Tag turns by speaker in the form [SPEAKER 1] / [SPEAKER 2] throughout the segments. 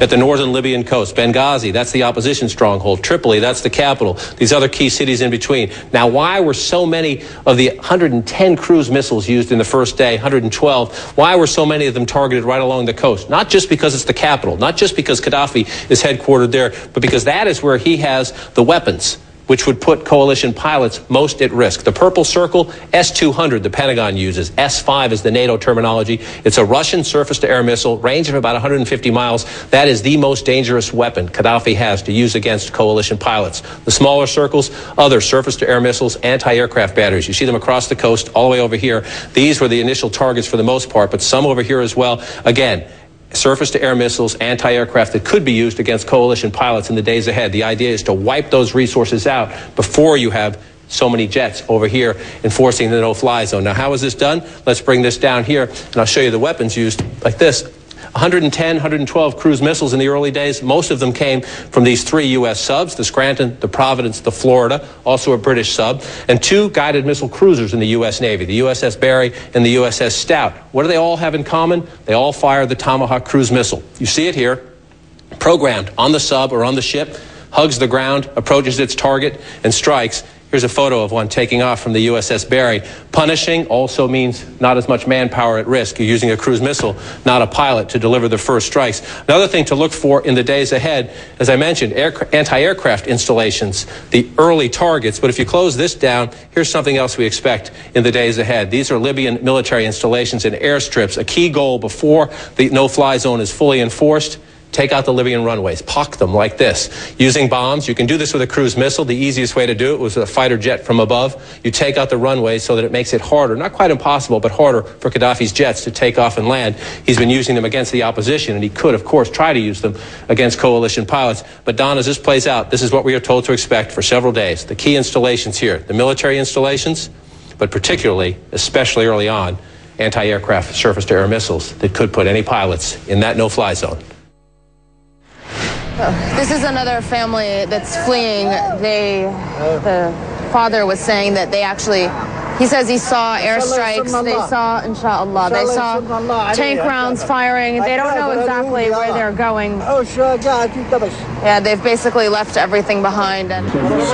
[SPEAKER 1] at the northern Libyan coast. Benghazi, that's the opposition stronghold. Tripoli, that's the capital. These other key cities in between. Now, why were so many of the 110 cruise missiles used in the first day, 112, why were so many of them targeted right along the coast? Not just because it's the capital, not just because Gaddafi is headquartered there, but because that is where he has the weapons, which would put coalition pilots most at risk. The purple circle, S-200, the Pentagon uses. S-5 is the NATO terminology. It's a Russian surface-to-air missile, range of about 150 miles. That is the most dangerous weapon Gaddafi has to use against coalition pilots. The smaller circles, other surface-to-air missiles, anti-aircraft batteries. You see them across the coast, all the way over here. These were the initial targets for the most part, but some over here as well. Again, surface-to-air missiles, anti-aircraft that could be used against coalition pilots in the days ahead. The idea is to wipe those resources out before you have so many jets over here enforcing the no-fly zone. Now, how is this done? Let's bring this down here, and I'll show you the weapons used like this. 110, 112 cruise missiles in the early days. Most of them came from these 3 U.S. subs, the Scranton, the Providence, the Florida, also a British sub, and 2 guided missile cruisers in the U.S. Navy, the USS Barry and the USS Stout. What do they all have in common? They all fire the Tomahawk cruise missile. You see it here, programmed on the sub or on the ship, hugs the ground, approaches its target, and strikes. Here's a photo of one taking off from the USS Barry. Punishing also means not as much manpower at risk. You're using a cruise missile, not a pilot, to deliver the first strikes. Another thing to look for in the days ahead, as I mentioned, anti-aircraft installations, the early targets. But if you close this down, here's something else we expect in the days ahead. These are Libyan military installations and airstrips. A key goal before the no-fly zone is fully enforced: take out the Libyan runways, pock them like this. Using bombs, you can do this with a cruise missile. The easiest way to do it was with a fighter jet from above. You take out the runways so that it makes it harder, not quite impossible, but harder for Gaddafi's jets to take off and land. He's been using them against the opposition, and he could, of course, try to use them against coalition pilots. But Don, as this plays out, this is what we are told to expect for several days. The key installations here, the military installations, but particularly, especially early on, anti-aircraft surface-to-air missiles that could put any pilots in that no-fly zone.
[SPEAKER 2] This is another family that's fleeing. The father was saying that they actually, he says he saw airstrikes, they saw, inshallah, they saw tank rounds firing. They don't know exactly where they're going. Yeah, they've basically left everything behind. And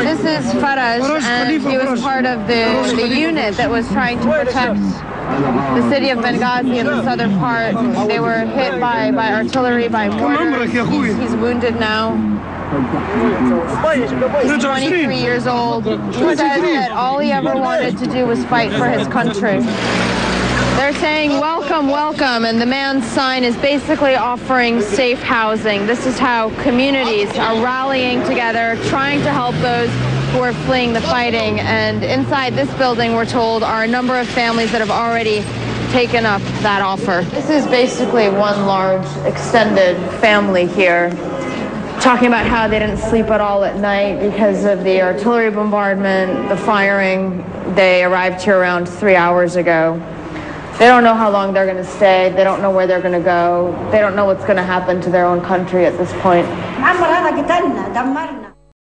[SPEAKER 2] this is Faraj, and he was part of the unit that was trying to protect the city of Benghazi in the southern part. They were hit by artillery, by mortars. He's wounded now. He's 23 years old. He says that all he ever wanted to do was fight for his country. They're saying, welcome, welcome, and the man's sign is basically offering safe housing. This is how communities are rallying together, trying to help those who are fleeing the fighting. And inside this building, we're told, are a number of families that have already taken up that offer. This is basically one large extended family here, talking about how they didn't sleep at all at night because of the artillery bombardment, the firing. They arrived here around 3 hours ago. They don't know how long they're going to stay. They don't know where they're going to go. They don't know what's going to happen to their own country at this point.